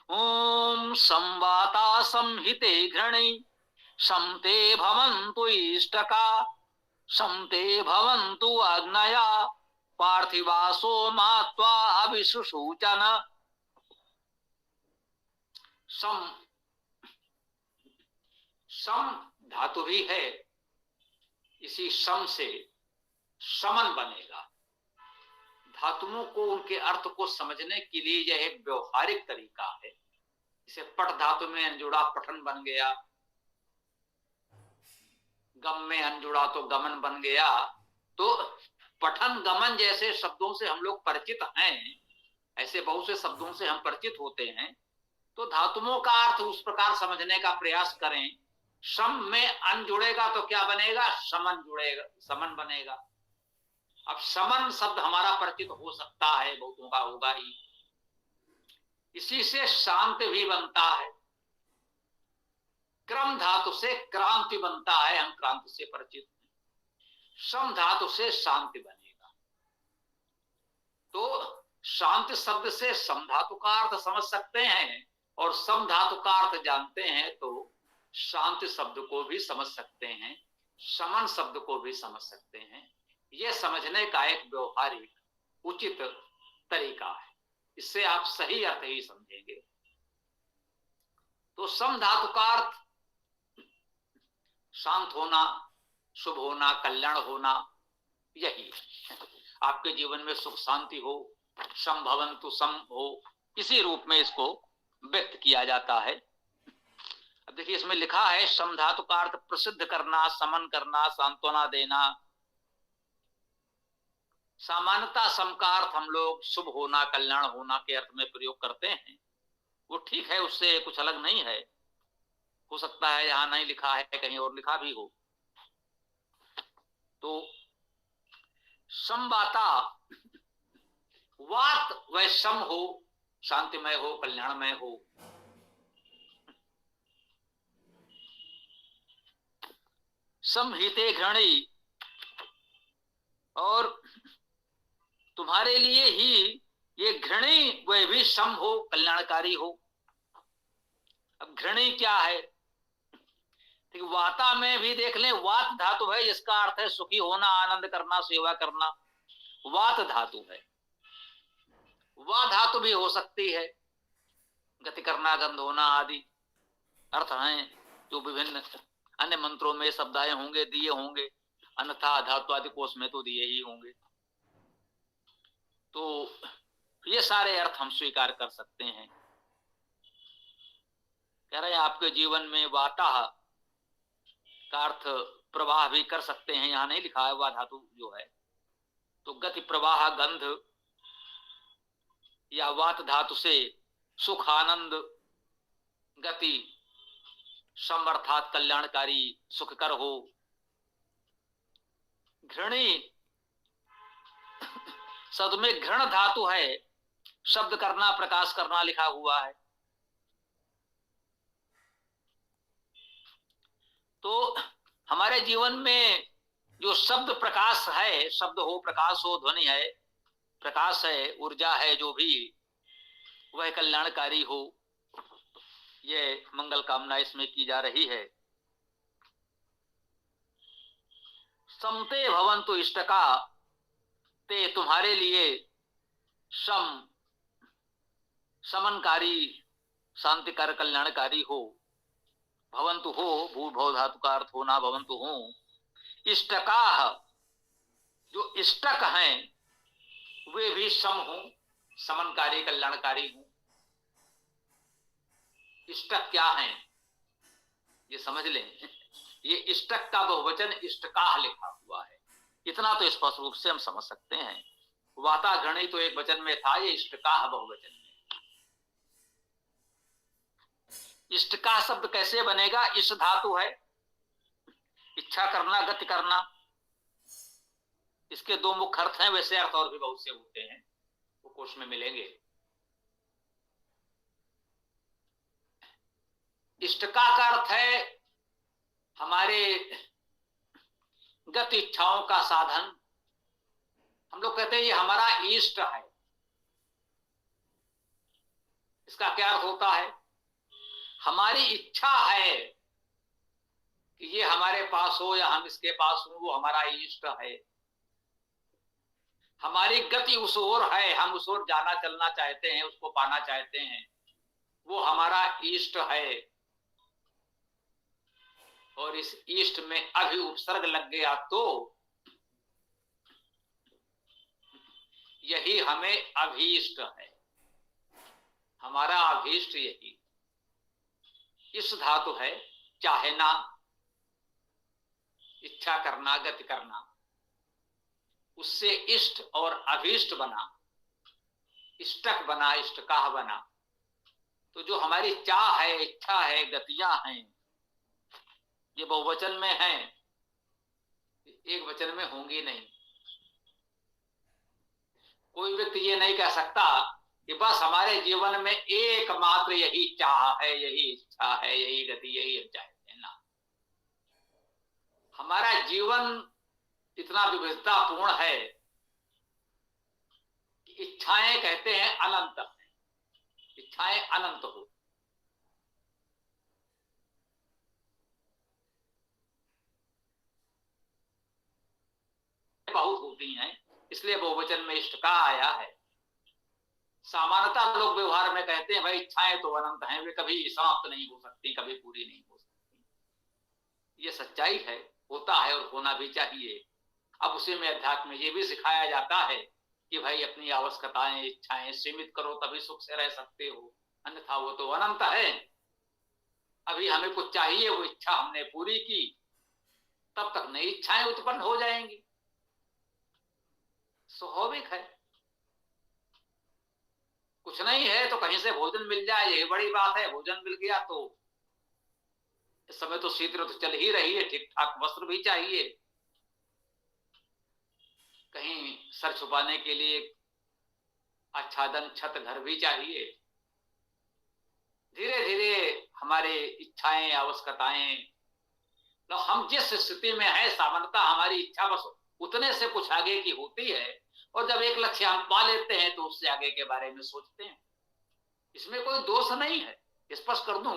ओम संवाता संहिते घृणी संते भवन्तु इष्टका संते भवन्तु अग्नया पार्थिवासो मात्वा अभिशुसूचन। सम सम धातु भी है, इसी सम से समन बनेगा। धातुओं को उनके अर्थ को समझने के लिए यह एक व्यवहारिक तरीका है। इसे पठ धातु में अनजुड़ा पठन बन गया, गम में अनजुड़ा तो गमन बन गया। तो पठन गमन जैसे शब्दों से हम लोग परिचित हैं, ऐसे बहुत से शब्दों से हम परिचित होते हैं। तो धातुओं का अर्थ उस प्रकार समझने का प्रयास करें। सम में अन जुड़ेगा तो क्या बनेगा? समन जुड़ेगा, समन बनेगा। अब समन शब्द हमारा परिचित हो सकता है, बहुतों का होगा ही। इसी से शांत भी बनता है। क्रम धातु से क्रांति बनता है, हम क्रांति से परिचित हैं। सम धातु से शांति बनेगा। तो शांति शब्द से सम धातु का अर्थ समझ सकते हैं, और सम धातु का अर्थ जानते हैं तो शांति शब्द को भी समझ सकते हैं, समन शब्द को भी समझ सकते हैं। यह समझने का एक व्यवहारिक उचित तरीका है। इससे आप सही अर्थ ही समझेंगे। तो सम धातु का अर्थ शांत होना, शुभ होना, कल्याण होना, यही है। आपके जीवन में सुख शांति हो, सम भवन्तु सम हो, इसी रूप में इसको व्यक्त किया जाता है। अब देखिए इसमें लिखा है सम धातु का अर्थ प्रसिद्ध करना, समन करना, सांत्वना देना। सामान्यतः सम का अर्थ हम लोग शुभ होना, कल्याण होना के अर्थ में प्रयोग करते हैं। वो ठीक है, उससे कुछ अलग नहीं है। हो सकता है यहां नहीं लिखा है, कहीं और लिखा भी हो। तो समवाता, वात वह सम हो, शांतिमय हो, कल्याणमय हो। समहिते घृणी, और तुम्हारे लिए ही ये घृणी वह भी सम हो, कल्याणकारी हो। अब घृणी क्या है? वाता में भी देख लें, वात धातु है, जिसका अर्थ है सुखी होना, आनंद करना, सेवा करना, वात धातु है। वा धातु भी हो सकती है, गति करना, गंध होना आदि अर्थ हैं, जो विभिन्न अन्य मंत्रों में शब्द आए होंगे, दिए होंगे, अन्यथा धातु आदि कोष में तो दिए ही होंगे। तो ये सारे अर्थ हम स्वीकार कर सकते हैं। कह रहे हैं आपके जीवन में वाता का अर्थ प्रवाह भी कर सकते हैं, यहां नहीं लिखा है वा धातु जो है। तो गति, प्रवाह, गंध, या वात धातु से सुख, आनंद, गति, सम अर्थात कल्याणकारी, सुखकर हो। घृणी शब्द में घृण धातु है, शब्द करना, प्रकाश करना लिखा हुआ है। तो हमारे जीवन में जो शब्द प्रकाश है, शब्द हो, प्रकाश हो, ध्वनि है, प्रकाश है, ऊर्जा है, जो भी वह कल्याणकारी हो, ये मंगल कामना इसमें की जा रही है। समते भवन्तु इष्टका, ते तुम्हारे लिए सम, समनकारी, शांतिकार, कल्याणकारी हो। भवन्तु हो, भूर्भुव धातु का अर्थ होना, भवन्तु हो। इष्टका, जो इष्टक हैं वे भी सम हो, समनकारी, कल्याणकारी हो। इष्टक क्या है ये समझ लें। ये इष्टक का बहुवचन इष्टकाह लिखा हुआ है, इतना तो स्पष्ट रूप से हम समझ सकते हैं। वाता घृणी तो एक वचन में था, ये इष्टकाह बहुवचन में। इष्टकाह शब्द कैसे बनेगा? इस धातु है, इच्छा करना, गति करना, इसके दो मुख्य अर्थ हैं। वैसे अर्थ और भी बहुत से होते हैं, वो कोश में मिलेंगे। इष्टका का अर्थ है हमारे गत इच्छाओं का साधन। हम लोग कहते हैं ये हमारा इष्ट है, इसका क्या अर्थ होता है? हमारी इच्छा है कि ये हमारे पास हो या हम इसके पास हो, वो हमारा इष्ट है। हमारी गति उस ओर है, हम उस ओर जाना चलना चाहते हैं, उसको पाना चाहते हैं, वो हमारा इष्ट है। और इस इष्ट में अभी उपसर्ग लग गया तो यही हमें अभीष्ट है, हमारा अभीष्ट यही। इस धातु है चाहना, इच्छा करना, गति करना, उससे इष्ट और अभीष्ट बना, इष्टक बना, इष्टकाह बना। तो जो हमारी चाह है, इच्छा है, गतियां हैं, ये बहुवचन में हैं, एक वचन में होंगी नहीं। कोई व्यक्ति ये नहीं कह सकता कि बस हमारे जीवन में एकमात्र यही चाह है, यही इच्छा है, यही गति, यही हम चाहते हैं ना। हमारा जीवन इतना विविधतापूर्ण है कि इच्छाएं कहते हैं अनंत है, इच्छाएं अनंत हो। बहुत होती हैं, इसलिए बहुवचन में इष्ट का आया है। सामान्यतः लोग व्यवहार में कहते हैं भाई इच्छाएं तो अनंत हैं, वे कभी समाप्त नहीं हो सकती, कभी पूरी नहीं हो सकती। ये सच्चाई है, होता है और होना भी चाहिए। अब उसी में अध्यात्म में ये भी सिखाया जाता है कि भाई अपनी आवश्यकताएं, इच्छाएं सीमित करो तभी सुख से रह सकते हो, अन्यथा वो तो अनंत है। अभी हमें कुछ चाहिए, वो इच्छा हमने पूरी की, तब तक नई इच्छाएं उत्पन्न हो जाएंगी, स्वाभाविक है। कुछ नहीं है तो कहीं से भोजन मिल जाए, यही बड़ी बात है। भोजन मिल गया तो इस समय तो शीत ऋतु चल ही रही है, ठीक ठाक वस्त्र भी चाहिए, कहीं सर छुपाने के लिए आच्छादन, छत, घर भी चाहिए। धीरे धीरे हमारे इच्छाएं, आवश्यकताएं, तो हम जिस स्थिति में है सामान्यतः हमारी इच्छा बस उतने से कुछ आगे की होती है, और जब एक लक्ष्य हम पा लेते हैं तो उससे आगे के बारे में सोचते हैं। इसमें कोई दोष नहीं है, स्पष्ट कर दूं,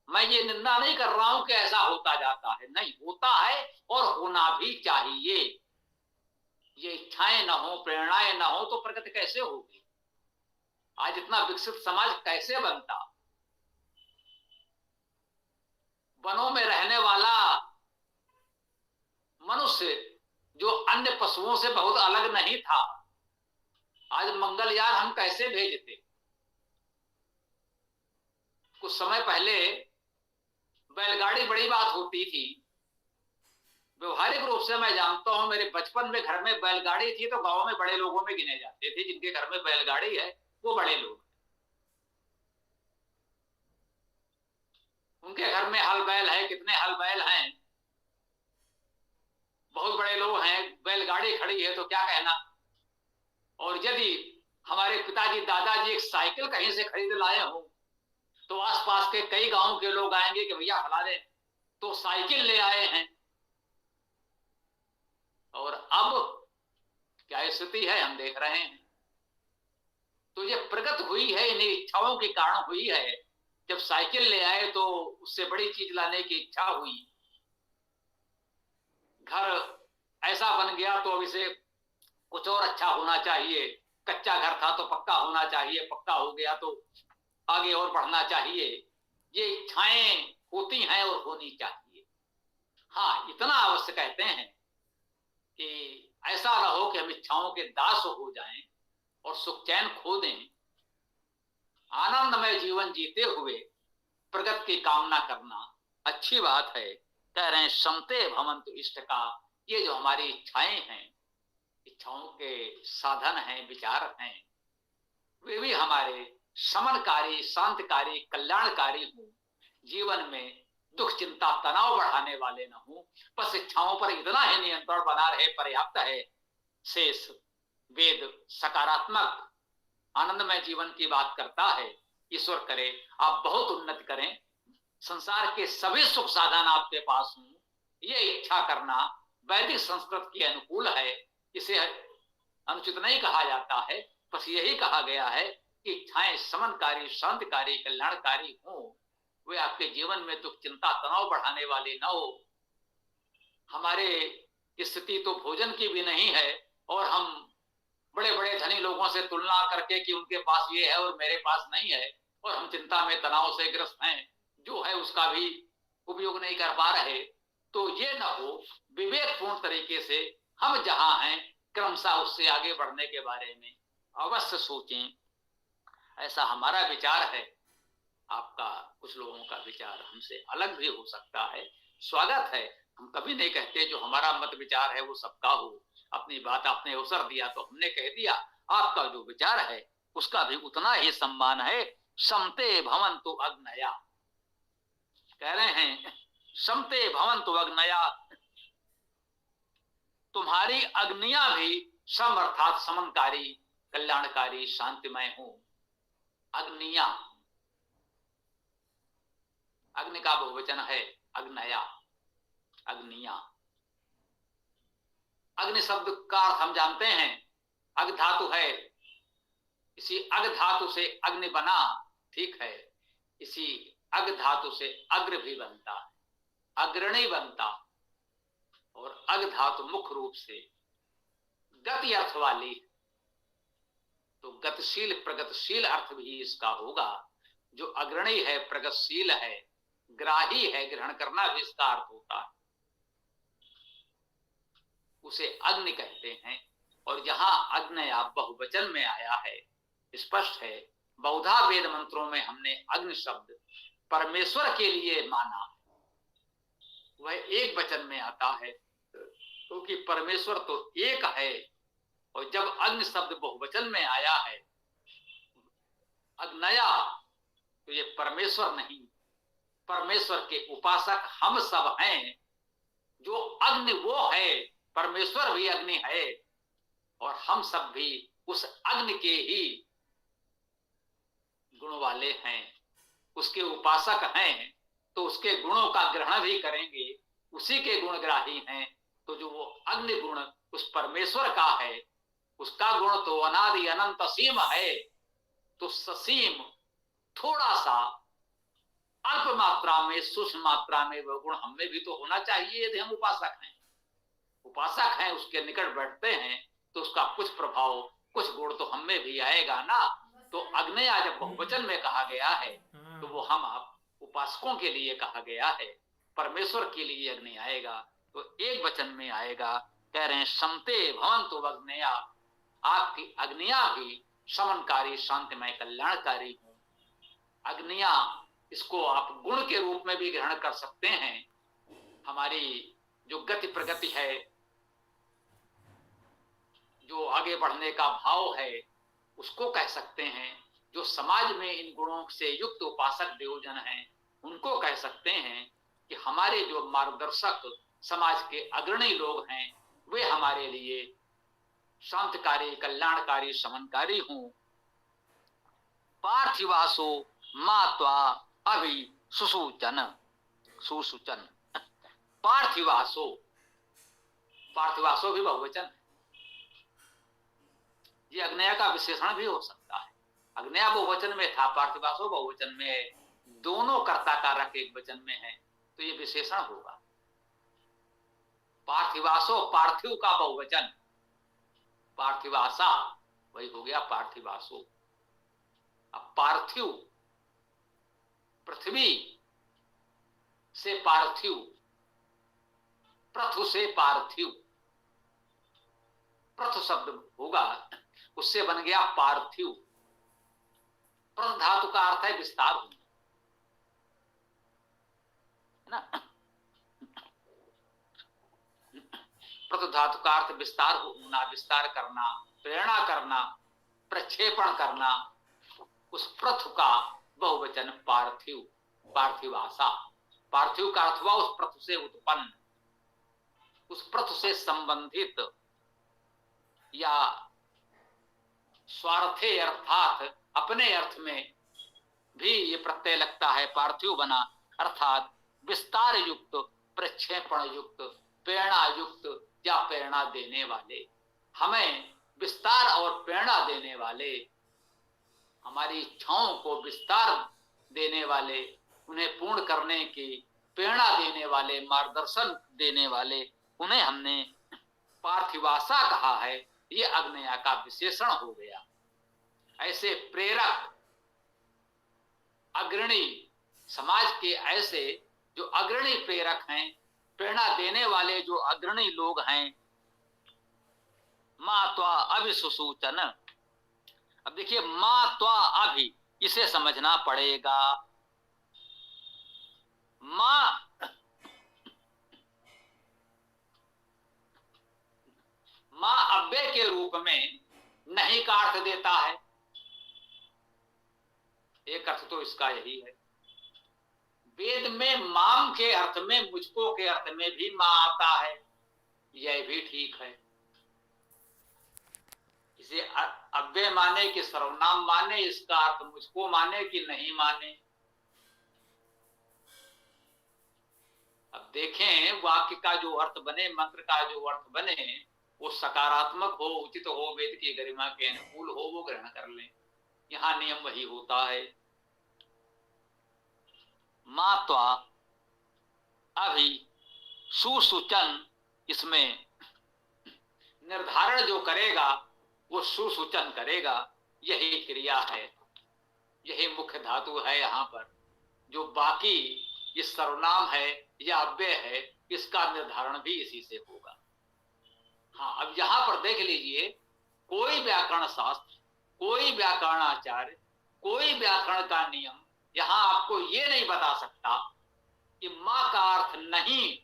मैं ये निंदा नहीं कर रहा हूं कि ऐसा होता जाता है, नहीं, होता है और होना भी चाहिए। ये इच्छाएं ना हो, प्रेरणाएं ना हो तो प्रगति कैसे होगी? आज इतना विकसित समाज कैसे बनता? वनों में रहने वाला मनुष्य जो अन्य पशुओं से बहुत अलग नहीं था, आज मंगलयान हम कैसे भेजते? कुछ समय पहले बैलगाड़ी बड़ी बात होती थी। व्यवहारिक रूप से मैं जानता हूं, मेरे बचपन में घर में बैलगाड़ी थी तो गांव में बड़े लोगों में गिने जाते थे। जिनके घर में बैलगाड़ी है वो बड़े लोग, उनके घर में हल बैल है, कितने हल बैल हैं, बहुत बड़े लोग हैं। बैलगाड़ी खड़ी है तो क्या कहना। और यदि हमारे पिताजी, दादाजी एक साइकिल कहीं से खरीद लाए हो तो आसपास के कई गांव के लोग आएंगे कि भैया फलाने तो साइकिल ले आए हैं। और अब क्या स्थिति है हम देख रहे हैं। तो ये प्रगति हुई है इन्हीं इच्छाओं के कारण हुई है। जब साइकिल ले आए तो उससे बड़ी चीज लाने की इच्छा हुई। घर ऐसा बन गया तो अब इसे कुछ और अच्छा होना चाहिए। कच्चा घर था तो पक्का होना चाहिए, पक्का हो गया तो आगे और बढ़ना चाहिए। ये इच्छाएं होती हैं और होनी चाहिए। हाँ, इतना अवश्य कहते हैं कि ऐसा ना हो कि हम इच्छाओं के दास हो जाएं और सुख चैन खो दें। आनंदमय जीवन जीते हुए प्रगति की कामना करना अच्छी बात है। कह रहे हैं समते भवन्तु इष्ट का। ये जो हमारी इच्छाएं हैं, इच्छाओं के साधन हैं, विचार हैं, वे भी हमारे शमनकारी, शांतकारी, कल्याणकारी हो। जीवन में दुख, चिंता, तनाव बढ़ाने वाले न हो। बस इच्छाओं पर इतना ही नियंत्रण बना रहे पर्याप्त है। शेष वेद सकारात्मक आनंदमय जीवन की बात करता है। ईश्वर करे आप बहुत उन्नति करें, संसार के सभी सुख साधन आपके पास हों, ये इच्छा करना वैदिक संस्कृत के अनुकूल है। इसे अनुचित नहीं कहा जाता है, बस यही कहा गया है की इच्छाएं समनकारी, शांतिकारी, कल्याणकारी हो, वे आपके जीवन में दुख, चिंता, तनाव बढ़ाने वाली ना हो। हमारे स्थिति तो भोजन की भी नहीं है और हम बड़े बड़े धनी लोगों से तुलना करके कि उनके पास ये है और मेरे पास नहीं है, और हम चिंता में, तनाव से ग्रस्त हैं, जो है उसका भी उपयोग नहीं कर पा रहे। तो ये ना हो, विवेकपूर्ण तरीके से हम जहां हैं क्रमशः उससे आगे बढ़ने के बारे में अवश्य सोचें। ऐसा हमारा विचार है। आपका, कुछ लोगों का विचार हमसे अलग भी हो सकता है, स्वागत है। हम कभी नहीं कहते जो हमारा मत विचार है वो सबका हो। अपनी बात आपने अवसर दिया तो हमने कह दिया, आपका जो विचार है उसका भी उतना ही सम्मान है। समते भवन्तु अग्नया, कह रहे हैं समते भवन्तु अग्नया, तुम्हारी अग्नियां भी सम अर्थात समनकारी, कल्याणकारी, शांतिमय हो। अग्नियां, अग्नि का बहुवचन है अग्नया, अग्नियां। अग्नि शब्द का अर्थ हम जानते हैं, अग धातु है, इसी अग धातु से अग्नि बना, ठीक है। इसी अग धातु से अग्र भी बनता है, अग्रणी बनता। और अग धातु मुख्य रूप से गति अर्थ वाली, तो गतिशील, प्रगतिशील अर्थ भी इसका होगा। जो अग्रणी है, प्रगतिशील है, ग्राही है, ग्रहण करना भी इसका अर्थ होता है, उसे अग्नि कहते हैं। और जहां अग्नि आप बहुवचन में आया है, स्पष्ट है, बहुधा वेद मंत्रों में हमने अग्नि शब्द परमेश्वर के लिए माना, वह एक वचन में आता है, क्योंकि तो परमेश्वर तो एक है। और जब अग्नि शब्द बहुवचन में आया है, अग्नया, तो ये परमेश्वर नहीं, परमेश्वर के उपासक हम सब हैं। जो अग्नि वो है, परमेश्वर भी अग्नि है, और हम सब भी उस अग्नि के ही गुण वाले हैं, उसके उपासक हैं, तो उसके गुणों का ग्रहण भी करेंगे, उसी के गुणग्राही हैं। तो जो वो अग्नि गुण उस परमेश्वर का है, उसका गुण तो अनादि अनंत असीम है, तो ससीम थोड़ा सा अल्प मात्रा में, सूक्ष्म मात्रा में वह गुण हमें भी तो होना चाहिए। यदि हम उपासक हैं, उपासक हैं, उसके निकट बैठते हैं, तो उसका कुछ प्रभाव, कुछ गुण तो हमें भी आएगा ना। तो अग्नया जब बहुवचन में कहा गया है, तो वो हम आप उपासकों के लिए कहा गया है, परमेश्वर के लिए अग्नि आएगा तो एक वचन में आएगा। कह रहे हैं समते भवन्तु अग्नया, आपकी अग्नियां भी समनकारी, शांतिमय, कल्याणकारी हो। अग्नियां, इसको आप गुण के रूप में भी ग्रहण कर सकते हैं। हमारी जो गति प्रगति है, जो आगे बढ़ने का भाव है, उसको कह सकते हैं। जो समाज में इन गुणों से युक्त उपासक देवजन हैं, उनको कह सकते हैं कि हमारे जो मार्गदर्शक समाज के अग्रणी लोग हैं, वे हमारे लिए शांतिकारी, कल्याणकारी, समनकारी हों। पार्थिवासो मात्वा अभि सुसूचन, सुसूचन, पार्थिवासो, पार्थिवासो भी बहुवचन, ये अग्नया का विशेषण भी हो सकता है। अग्नया बहुवचन में था, पार्थिवासो बहुवचन में है, दोनों कर्ता कारक एक वचन में है, तो ये विशेषण होगा। पार्थिवासो, पार्थिव का बहुवचन, पार्थिवासा, वही हो गया पार्थिवासो। अब पार्थिव, पृथ्वी से पार्थिव, पृथु से पार्थिव, पृथु शब्द होगा, उससे बन गया पार्थिव। पृथ धातु का अर्थ है विस्तार होना, है ना। पृथ धातु का अर्थ विस्तार होना, विस्तार करना, प्रेरणा करना, प्रक्षेपण करना। उस पृथ का बहुवचन पार्थिव, पार्थिवासा। पार्थिव का अर्थ हुआ उस पृथ से उत्पन्न, उस पृथ से संबंधित, या स्वार्थे अर्थात अपने अर्थ में भी ये प्रत्यय लगता है, पार्थिव बना, अर्थात विस्तार युक्त, प्रक्षेपण युक्त, प्रेरणा युक्त या प्रेरणा देने वाले। हमें विस्तार और प्रेरणा देने वाले हमारी इच्छाओं को विस्तार देने वाले, उन्हें पूर्ण करने की प्रेरणा देने वाले, मार्गदर्शन देने वाले, उन्हें हमने पार्थिवासा कहा है। ये अग्नेया का विशेषण हो गया। ऐसे प्रेरक, अग्रणी, समाज के ऐसे जो अग्रणी प्रेरक हैं, प्रेरणा देने वाले जो अग्रणी लोग हैं, मां त्वा अभिसुसूचन। अब देखिए, मां त्वा अभि, इसे समझना पड़ेगा। मां अव्यय के रूप में नहीं का अर्थ देता है। एक अर्थ तो इसका यही है। वेद में माम के अर्थ में, मुझको के अर्थ में भी मां आता है, यह भी ठीक है। इसे अव्यय माने कि सर्वनाम माने, इसका अर्थ मुझको माने कि नहीं माने। अब देखें, वाक्य का जो अर्थ बने, मंत्र का जो अर्थ बने, वो सकारात्मक हो, उचित हो, वेद की गरिमा के अनुकूल हो, वो ग्रहण कर लें। यहां नियम वही होता है। मां त्वा अभि सुसूचन, इसमें निर्धारण जो करेगा वो सुसूचन करेगा, यही क्रिया है, यही मुख्य धातु है यहां पर। जो बाकी ये सर्वनाम है या अव्यय है, इसका निर्धारण भी इसी से होगा। हाँ, अब यहां पर देख लीजिए, कोई व्याकरण शास्त्र, कोई व्याकरणाचार्य, कोई व्याकरण का नियम यहां आपको ये नहीं बता सकता कि मां का अर्थ नहीं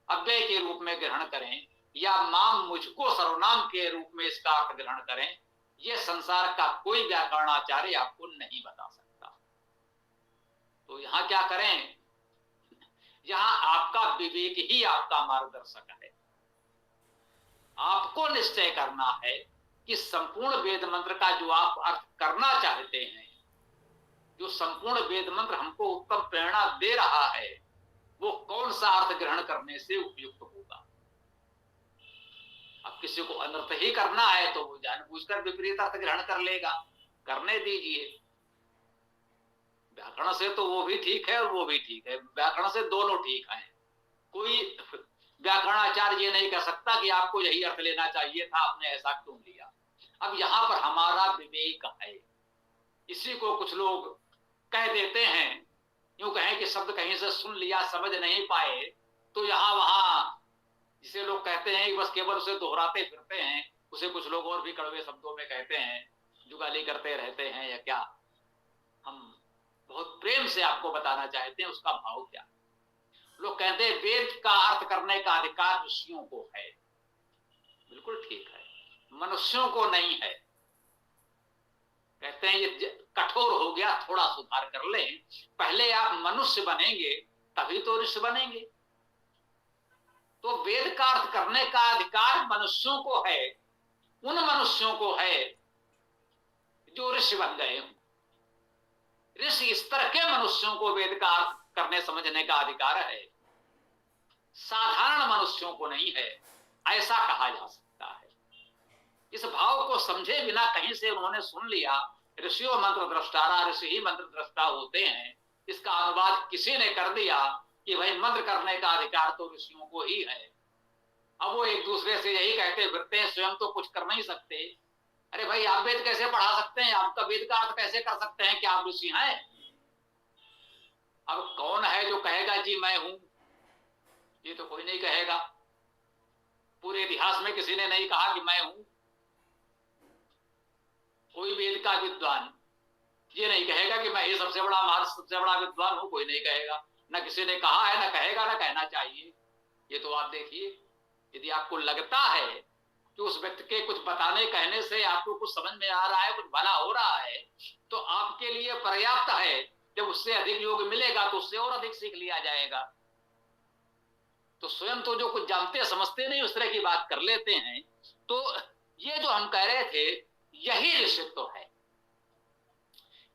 अव्यय के रूप में ग्रहण करें, या मां मुझको सर्वनाम के रूप में इसका अर्थ ग्रहण करें। यह संसार का कोई व्याकरणाचार्य आपको नहीं बता सकता। तो यहां क्या करें? यहां आपका विवेक ही आपका मार्गदर्शक है। आपको निश्चय करना है कि संपूर्ण वेद मंत्र का जो आप अर्थ करना चाहते हैं, जो संपूर्ण वेद मंत्र हमको उत्तम प्रेरणा दे रहा है, वो कौन सा अर्थ ग्रहण करने से उपयुक्त होगा। अब किसी को अनर्थ ही करना है तो वो जानबूझकर विपरीत अर्थ ग्रहण कर लेगा, करने दीजिए। व्याकरण से तो वो भी ठीक है और वो भी ठीक है, व्याकरण से दोनों ठीक है। कोई व्याकरणाचार्य ये नहीं कह सकता कि आपको यही अर्थ लेना चाहिए था, आपने ऐसा क्यों लिया। अब यहां पर हमारा विवेक है। इसी को कुछ लोग कह देते हैं, यूं कहें कि शब्द कहीं से सुन लिया, समझ नहीं पाए, तो यहां वहां, जिसे लोग कहते हैं कि बस केवल उसे दोहराते फिरते हैं, उसे कुछ लोग और भी कड़वे शब्दों में कहते हैं, जुगाली करते रहते हैं या क्या। हम बहुत प्रेम से आपको बताना चाहते हैं उसका भाव क्या। लोग कहते हैं वेद का अर्थ करने का अधिकार ऋषियों को है। बिल्कुल ठीक है, मनुष्यों को नहीं है। कहते हैं ये कठोर हो गया, थोड़ा सुधार कर लें। पहले आप मनुष्य बनेंगे तभी तो ऋषि बनेंगे। तो वेद का अर्थ करने का अधिकार मनुष्यों को है, उन मनुष्यों को है जो ऋषि बन गए हों। ऋषि स्तर के मनुष्यों को वेद का अर्थ करने समझने का अधिकार है, साधारण मनुष्यों को नहीं है, ऐसा कहा जा सकता है। इस भाव को समझे बिना कहीं से उन्होंने सुन लिया ऋषियों मंत्र दृष्टारा, ऋषि ही मंत्र दृष्टा होते हैं, इसका अनुवाद किसी ने कर दिया कि भाई मंत्र करने का अधिकार तो ऋषियों को ही है। अब वो एक दूसरे से यही कहते फिरते हैं, स्वयं तो कुछ कर नहीं सकते। अरे भाई, आप वेद कैसे पढ़ा सकते हैं, आपका वेद का अर्थ कैसे कर सकते हैं कि आप ऋषि हैं। अब कौन है जो कहेगा जी मैं हूं? ये तो कोई नहीं कहेगा। पूरे इतिहास में किसी ने नहीं कहा कि मैं हूं। कोई वेद का विद्वान ये नहीं कहेगा कि मैं ही सबसे बड़ा महान, सबसे बड़ा विद्वान हूं, कोई नहीं कहेगा। न किसी ने कहा है, न कहेगा, न कहना चाहिए। ये तो आप देखिए, यदि आपको लगता है कि उस व्यक्ति के कुछ बताने कहने से आपको कुछ समझ में आ रहा है, कुछ भला हो रहा है, तो आपके लिए पर्याप्त है। जब उससे अधिक योग मिलेगा तो उससे और अधिक सीख लिया जाएगा। तो स्वयं तो जो कुछ जानते समझते नहीं, उस तरह की बात कर लेते हैं। तो ये जो हम कह रहे थे, यही ऋषित्व है।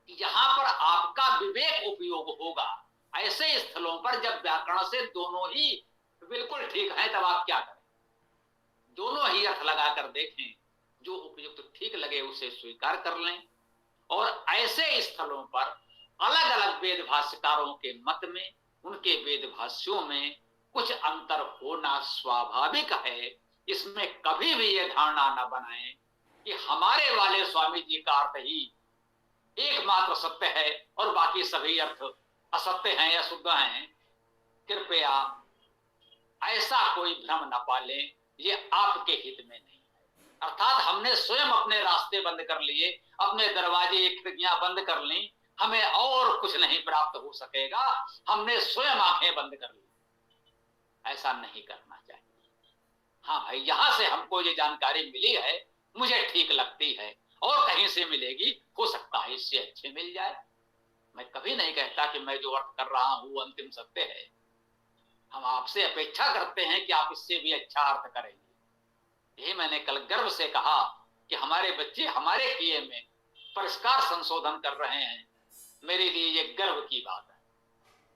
यहां पर आपका विवेक उपयोग होगा। ऐसे स्थलों पर जब व्याकरण से दोनों ही बिल्कुल ठीक है, तब आप क्या करें? दोनों ही अर्थ लगाकर देखें, जो उपयुक्त ठीक लगे उसे स्वीकार कर लें, और ऐसे स्थलों पर अलग अलग वेद भाष्यकारों के मत में, उनके वेद भाष्यों में कुछ अंतर होना स्वाभाविक है। इसमें कभी भी ये धारणा न बनाए कि हमारे वाले स्वामी जी का अर्थ ही एकमात्र सत्य है और बाकी सभी अर्थ असत्य हैं या शुद्ध हैं। कृपया ऐसा कोई भ्रम न पालें, ये आपके हित में नहीं है। अर्थात हमने स्वयं अपने रास्ते बंद कर लिए, अपने दरवाजे खिड़कियां बंद कर ली, हमें और कुछ नहीं प्राप्त हो सकेगा, हमने स्वयं आंखें बंद कर ली। ऐसा नहीं करना चाहिए। हाँ भाई, यहां से हमको ये जानकारी मिली है, मुझे ठीक लगती है, और कहीं से मिलेगी, हो सकता है इससे अच्छे मिल जाए। मैं कभी नहीं कहता कि मैं जो अर्थ कर रहा हूं अंतिम सत्य है। हम आपसे अपेक्षा करते हैं कि आप इससे भी अच्छा अर्थ करेंगे। यही मैंने कल गर्व से कहा कि हमारे बच्चे हमारे किए में परिष्कार संशोधन कर रहे हैं। मेरे लिए ये गर्व की बात है।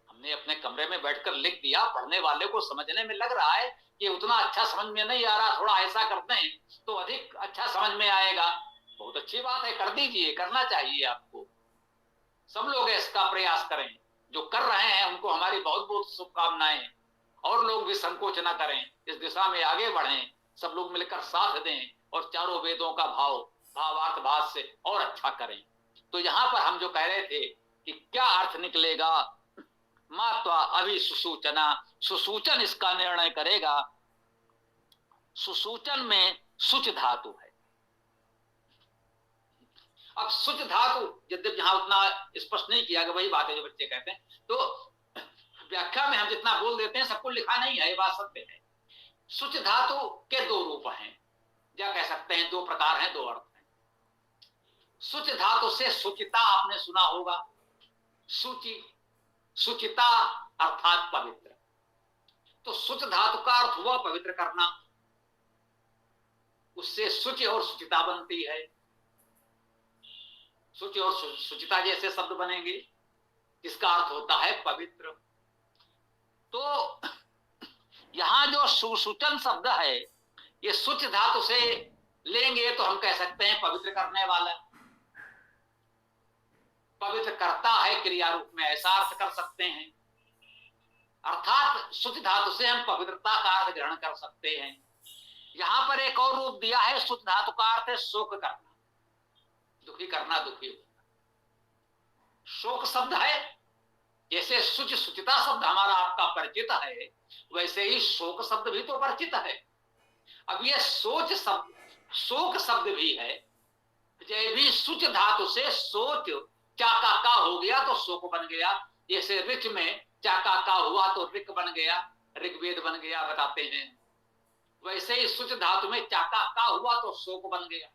हमने अपने कमरे में बैठकर लिख दिया, पढ़ने वाले को समझने में लग रहा है कि उतना अच्छा समझ में नहीं आ रहा, थोड़ा ऐसा करते हैं तो अधिक अच्छा समझ में आएगा। बहुत अच्छी बात है, कर दीजिए, करना चाहिए आपको। सब लोग इसका प्रयास करें, जो कर रहे हैं उनको हमारी बहुत बहुत शुभकामनाएं। और लोग भी संकोच न करें, इस दिशा में आगे बढ़ें, सब लोग मिलकर साथ दें और चारों वेदों का भावार्थ भाव से और अच्छा करें। तो यहां पर हम जो कह रहे थे कि क्या अर्थ निकलेगा, मात्वा अभी सुसूचना, सुसूचन इसका निर्णय करेगा। सुसूचन में सुच धातु है। अब सुच धातु यद्यप यहां उतना स्पष्ट नहीं किया गया, वही बात है जो बच्चे कहते हैं, तो व्याख्या में हम जितना बोल देते हैं सबको लिखा नहीं है, ये बात सत्य है। सुच धातु के दो रूप हैं, या कह सकते हैं दो प्रकार हैं, दो अर्थ हैं। सुच धातु से सुचिता आपने सुना होगा। सुचि, सुचिता अर्थात पवित्र। तो सुच धातु का अर्थ हुआ पवित्र करना, उससे सुचि और सुचिता बनती है। सुचि और सुचिता जैसे शब्द बनेंगे, इसका अर्थ होता है पवित्र। तो यहां जो सुसूचन शब्द है, ये सुच धातु से लेंगे तो हम कह सकते हैं पवित्र करने वाला, पवित्र करता है क्रिया रूप में, ऐसा अर्थ कर सकते हैं। अर्थात सुच धातु से हम पवित्रता का अर्थ ग्रहण कर सकते हैं। यहां पर एक और रूप दिया है, सुच धातु का अर्थ है शोक करना, दुखी करना, दुखी होना। शोक शब्द है, जैसे सुच सुचिता शब्द हमारा आपका परिचित है, वैसे ही शोक शब्द भी तो परिचित है। अब ये सोच शब्द, शोक शब्द भी है, जय भी सुच धातु से सोच चाका का हो गया तो शोक बन गया। जैसे ऋच में चाका का हुआ तो ऋक बन गया, ऋग्वेद बन गया बताते हैं। वैसे ही सुच धातु में चाका का हुआ तो शोक बन गया।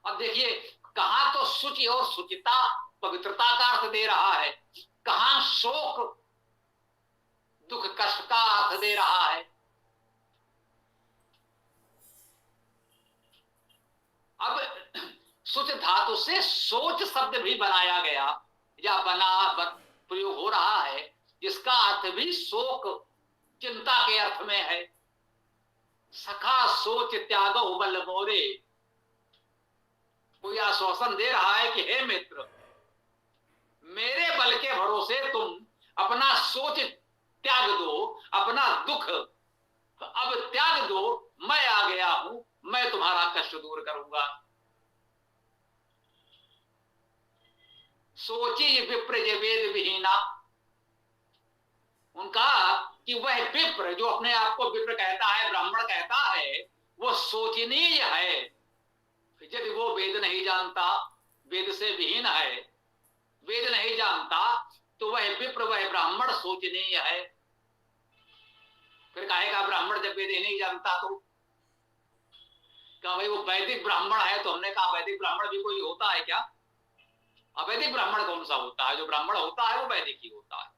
अब देखिए, कहां तो सुचि और सुचिता पवित्रता का अर्थ दे रहा है, कहां शोक दुख कष्ट का अर्थ दे रहा है। अब सुच धातु से सोच शब्द भी बनाया गया या प्रयोग हो रहा है, जिसका अर्थ भी शोक चिंता के अर्थ में है। सखा सोच त्याग बल मोरे, कोई आश्वासन दे रहा है कि हे मित्र, मेरे बल के भरोसे तुम अपना सोच त्याग दो, अपना दुख अब त्याग दो, मैं आ गया हूं, मैं तुम्हारा कष्ट दूर करूंगा। सोची विप्र जे वेद विहीना, उनका कि वह विप्र जो अपने आप को विप्र कहता है, ब्राह्मण कहता है, वो सोचनीय है। यदि वो वेद नहीं जानता, वेद से विहीन है, वेद नहीं जानता, तो वह विप्र, वह ब्राह्मण सोचनीय है। फिर कहेगा ब्राह्मण जब वेद नहीं जानता तो क्या भाई वो वैदिक ब्राह्मण है? तो हमने कहा वैदिक ब्राह्मण भी कोई होता है क्या? अवैदिक ब्राह्मण कौन सा होता है? जो ब्राह्मण होता है वो वैदिक ही होता है,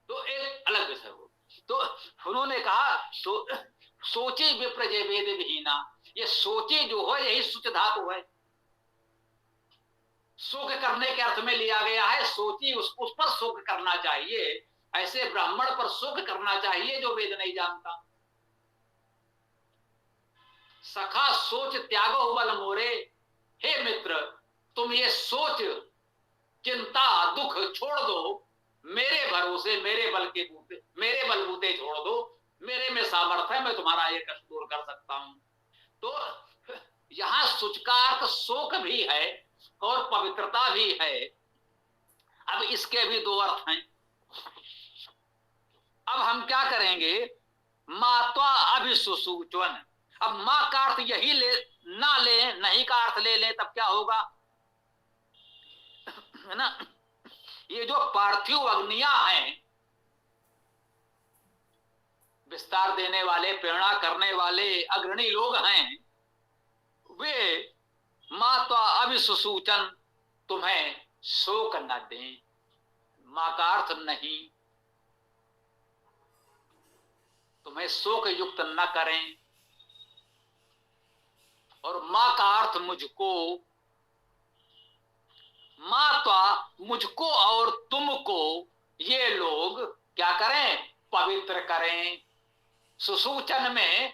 तो एक अलग विषय हो। तो उन्होंने कहा तो सोचे विप्र जे वेद विहीना, ये सोचे जो है यही सुच धातु है, शोक करने के अर्थ में लिया गया है। सोची उस पर शोक करना चाहिए, ऐसे ब्राह्मण पर शोक करना चाहिए जो वेद नहीं जानता। सखा सोच त्यागो बल मोरे, हे मित्र तुम ये सोच चिंता दुख छोड़ दो, मेरे भरोसे मेरे बलबूते छोड़ दो, मेरे में सामर्थ्य है, मैं तुम्हारा ये कष्ट दूर कर सकता हूं। तो यहां सुच का अर्थ शोक भी है और पवित्रता भी है। अब इसके भी दो अर्थ हैं। अब हम क्या करेंगे, मात्वा अभिसुसूचन। अब मां का अर्थ यही ले ना ले, नहीं का अर्थ ले लें तब क्या होगा, है ना। ये जो पार्थिव अग्नियां हैं, विस्तार देने वाले, प्रेरणा करने वाले अग्रणी लोग हैं, वे मात्वा अभिसुसूचन, तुम्हें शोक न दें। मां का अर्थ नहीं, तुम्हें शोक युक्त न करें। और मां का अर्थ मुझको, मात्वा मुझको और तुमको ये लोग क्या करें, पवित्र करें। सुसूचन में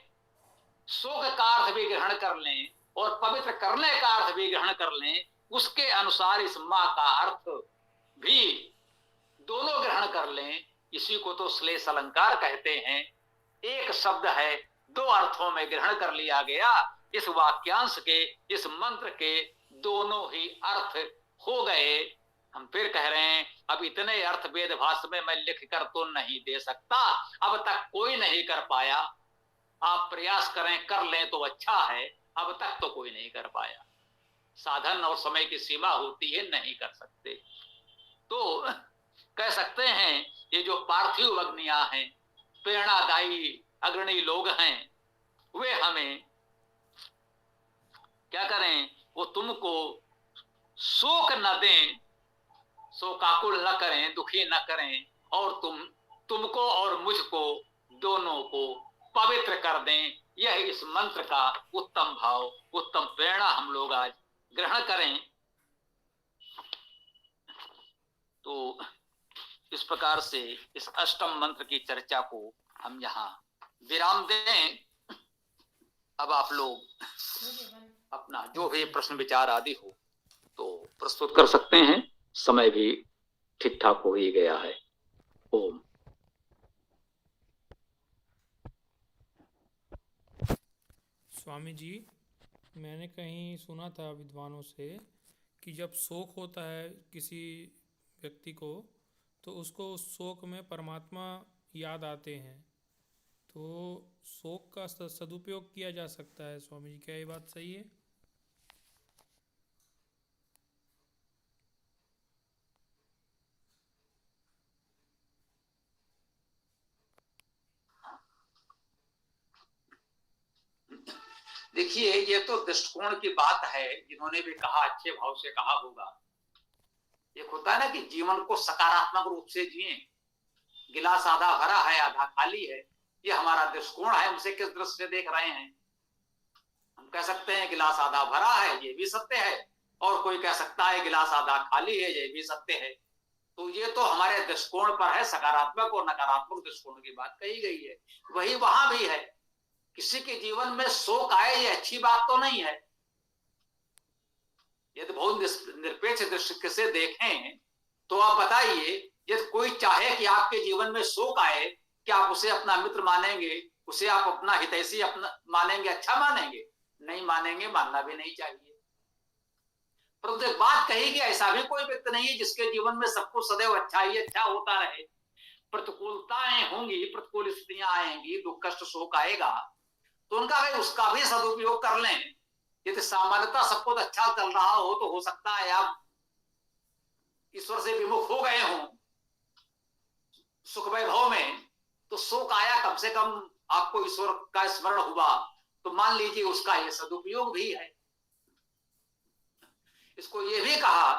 शोक का अर्थ भी ग्रहण कर लें और पवित्र करने का अर्थ भी ग्रहण कर लें, उसके अनुसार इस मां का अर्थ भी दोनों ग्रहण कर लें। इसी को तो श्लेष अलंकार कहते हैं। एक शब्द है, दो अर्थों में ग्रहण कर लिया गया। इस वाक्यांश के, इस मंत्र के दोनों ही अर्थ हो गए। हम फिर कह रहे हैं, अब इतने अर्थ वेद भाष्य में मैं लिख कर तो नहीं दे सकता, अब तक कोई नहीं कर पाया। आप प्रयास करें, कर लें तो अच्छा है, अब तक तो कोई नहीं कर पाया। साधन और समय की सीमा होती है, नहीं कर सकते। तो कह सकते हैं ये जो पार्थिव अग्नियां हैं, प्रेरणादायी अग्रणी लोग हैं, वे हमें क्या करें, वो तुमको शोक न दें, शोकाकुल न करें, दुखी न करें, और तुमको और मुझको दोनों को पवित्र कर दें। यह इस मंत्र का उत्तम भाव, उत्तम प्रेरणा हम लोग आज ग्रहण करें। तो इस प्रकार से इस अष्टम मंत्र की चर्चा को हम यहाँ विराम दें। अब आप लोग अपना जो भी प्रश्न विचार आदि हो तो प्रस्तुत कर सकते हैं। समय भी ठीक ठाक हो ही गया है। ओम। स्वामी जी, मैंने कहीं सुना था विद्वानों से कि जब शोक होता है किसी व्यक्ति को, तो उसको उस शोक में परमात्मा याद आते हैं, तो शोक का सदुपयोग किया जा सकता है। स्वामी जी, क्या ये बात सही है? देखिए, ये तो दृष्टिकोण की बात है, जिन्होंने भी कहा अच्छे भाव से कहा होगा। एक होता है ना कि जीवन को सकारात्मक रूप से जिए, गिलास आधा भरा है आधा खाली है, ये हमारा दृष्टिकोण है। हमसे किस दृष्टि से देख रहे हैं, हम कह सकते हैं गिलास आधा भरा है, ये भी सत्य है, और कोई कह सकता है गिलास आधा खाली है, ये भी सत्य है। तो ये तो हमारे दृष्टिकोण पर है, सकारात्मक और नकारात्मक दृष्टिकोण की बात कही गई है। वही वहां भी है, किसी के जीवन में शोक आए ये अच्छी बात तो नहीं है। यदि बहुत निरपेक्ष दृष्टि से देखें तो आप बताइए, यदि कोई चाहे कि आपके जीवन में शोक आए, क्या आप उसे अपना मित्र मानेंगे, उसे आप अपना हितैषी अपना मानेंगे, अच्छा मानेंगे? नहीं मानेंगे, मानना भी नहीं चाहिए। परंतु एक बात कही कि ऐसा भी कोई व्यक्ति नहीं है जिसके जीवन में सब कुछ सदैव अच्छा ही अच्छा होता रहे। प्रतिकूलताएं होंगी, प्रतिकूल स्थितियां आएंगी, दुख कष्ट शोक आएगा, तो उनका भाई उसका भी सदुपयोग कर लें। यदि सामान्यतः सब कुछ अच्छा चल रहा हो तो हो सकता है आप ईश्वर से विमुख हो गए हों सुख वैभव में, तो शोक आया, कम से कम आपको ईश्वर का स्मरण हुआ, तो मान लीजिए उसका यह सदुपयोग भी है। इसको ये भी कहा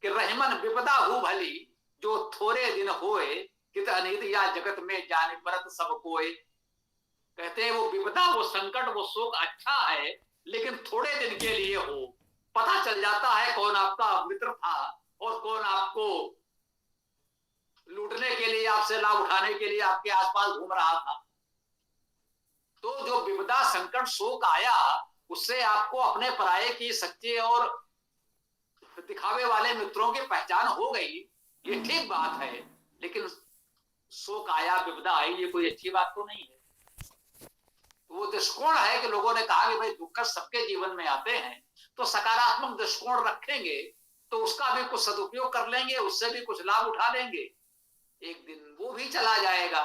कि रहमन विपदा हो भली, जो थोड़े दिन होए, कित अनित या जगत में जाने परत सब कोय। कहते हैं वो विपदा, वो संकट, वो शोक अच्छा है, लेकिन थोड़े दिन के लिए हो। पता चल जाता है कौन आपका मित्र था और कौन आपको लूटने के लिए, आपसे लाभ उठाने के लिए आपके आसपास घूम रहा था। तो जो विपदा संकट शोक आया, उससे आपको अपने पराये की सच्चे और दिखावे वाले मित्रों की पहचान हो गई, ये ठीक बात है, लेकिन शोक आया, विपदा आई, ये कोई अच्छी बात तो नहीं है। वो दृष्टिकोण है कि लोगों ने कहा कि भाई दुख सबके जीवन में आते हैं, तो सकारात्मक दृष्टिकोण रखेंगे तो उसका भी कुछ सदुपयोग कर लेंगे, उससे भी कुछ लाभ उठा लेंगे। एक दिन वो भी चला जाएगा।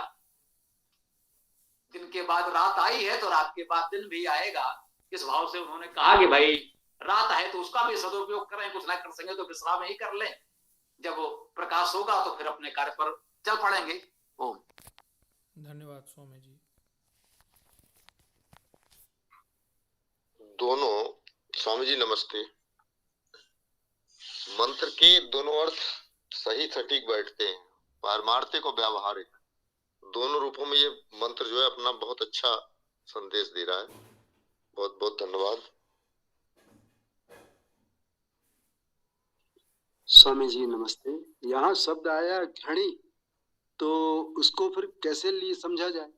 दिन के बाद रात आई है तो रात के बाद दिन भी आएगा। इस भाव से उन्होंने कहा कि भाई रात है तो उसका भी सदुपयोग करें, कुछ ना कर सकें तो विश्राम ही कर लें, जब वो प्रकाश होगा तो फिर अपने कार्य पर चल पड़ेंगे। ओम। धन्यवाद स्वामी जी। दोनों स्वामी जी नमस्ते। मंत्र के दोनों अर्थ सही सटीक बैठते हैं, पारमार्थिक और व्यावहारिक दोनों रूपों में ये मंत्र जो है अपना बहुत अच्छा संदेश दे रहा है। बहुत बहुत धन्यवाद। स्वामी जी नमस्ते। यहाँ शब्द आया घड़ी, तो उसको फिर कैसे लिए समझा जाए?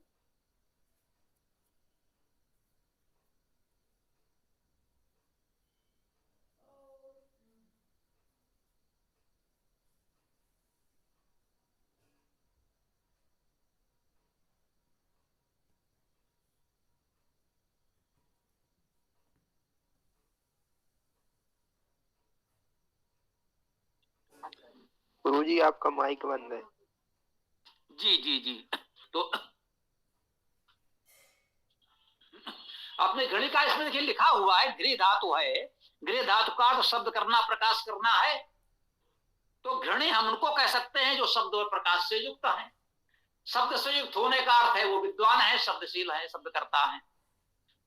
गुरुजी आपका माइक बंद है। जी जी जी। तो आपने घड़ी का इसमें देखिए लिखा हुआ है, गृह धातु है, गृह धातु का तो शब्द करना प्रकाश करना है। तो घृणी हम उनको कह सकते हैं जो शब्द और प्रकाश से युक्त है। शब्द से युक्त होने का अर्थ है वो विद्वान है, शब्दशील है, शब्द करता है।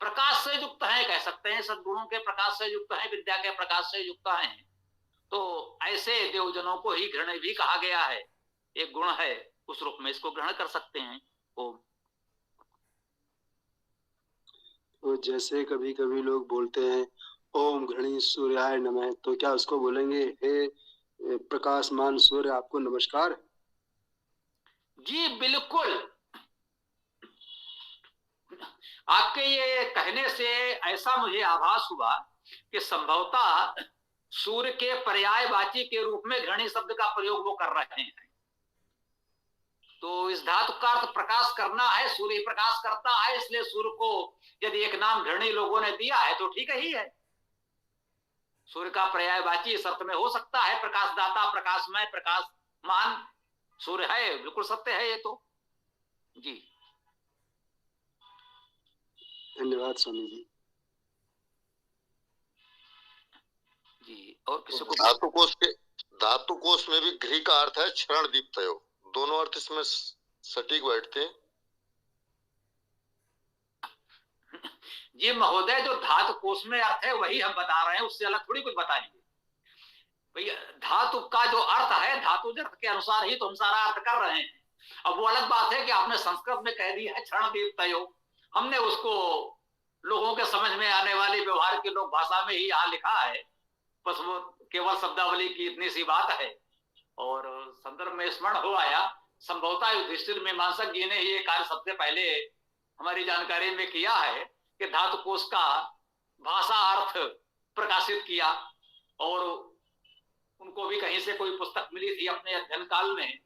प्रकाश से युक्त है कह सकते हैं सद्गुणों के प्रकाश से युक्त है, विद्या के प्रकाश से युक्त है। तो ऐसे देवजनों को ही घृणी भी कहा गया है, एक गुण है, उस रूप में इसको ग्रहण कर सकते हैं। ओम। तो जैसे कभी कभी लोग बोलते हैं ओम घड़ी सूर्याय नमः, तो क्या उसको बोलेंगे हे प्रकाशमान सूर्य आपको नमस्कार? जी बिल्कुल। आपके ये कहने से ऐसा मुझे आभास हुआ कि संभवतः सूर्य के पर्यायवाची के रूप में घृणी शब्द का प्रयोग वो कर रहे हैं। तो इस धातु का अर्थ प्रकाश करना है, सूर्य प्रकाश करता है, इसलिए सूर्य को यदि एक नाम घृणी लोगों ने दिया है तो ठीक ही है। सूर्य का पर्यायवाची इस अर्थ में हो सकता है, प्रकाशदाता, प्रकाशमय, प्रकाशमान सूर्य है, बिल्कुल सत्य है ये तो। जी धन्यवाद स्वामी जी। जी। और किसी को धातु कोश में भी घृ का अर्थ है क्षरण दीप्तयो, दोनों अर्थ इसमें सटीक बैठते हैं। जी महोदय, जो धातु कोश में अर्थ है वही हम बता रहे हैं, उससे अलग थोड़ी कुछ बताएंगे। भैया धातु का जो अर्थ है, धातु अर्थ के अनुसार ही तो हम सारा अर्थ कर रहे हैं। अब वो अलग बात है कि आपने संस्कृत में कह दिया है क्षण दीप्तयो, हमने उसको लोगों के समझ में आने वाली व्यवहार की लोक भाषा में ही यहाँ लिखा है, बस वो केवल शब्दावली की इतनी सी बात है। और संदर्भ में स्मरण हो आया, संभवतः युधिष्ठिर मीमांसक जी ने ये कार्य सबसे पहले हमारी जानकारी में किया है कि धातु कोश का भाषा अर्थ प्रकाशित किया। और उनको भी कहीं से कोई पुस्तक मिली थी अपने अध्ययन काल में,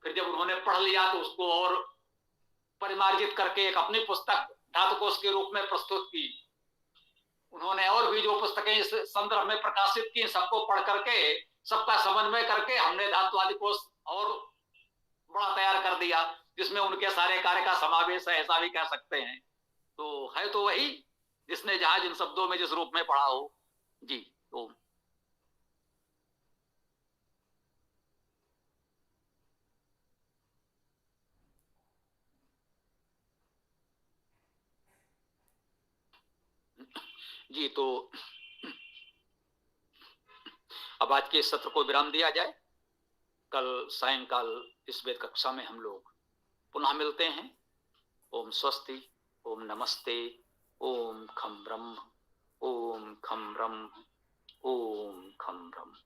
फिर जब उन्होंने पढ़ लिया तो उसको और परिमार्जित करके एक अपनी पुस्तक धातु कोश के रूप में प्रस्तुत की। उन्होंने और भी जो पुस्तकें इस संदर्भ में प्रकाशित की, सबको पढ़ करके, सबका समन्वय करके हमने धातुवादी कोश और बड़ा तैयार कर दिया, जिसमें उनके सारे कार्य का समावेश है, ऐसा भी कह सकते हैं। तो है तो वही जिसने जहां जिन शब्दों में जिस रूप में पढ़ा हो। जी ओम। जी तो अब आज के सत्र को विराम दिया जाए। कल सायंकाल इस वेद कक्षा में हम लोग पुनः मिलते हैं। ओम स्वस्ति, ओम नमस्ते, ओम खम ब्रह्म, ओम खम ब्रह्म, ओम खम ब्रह्म।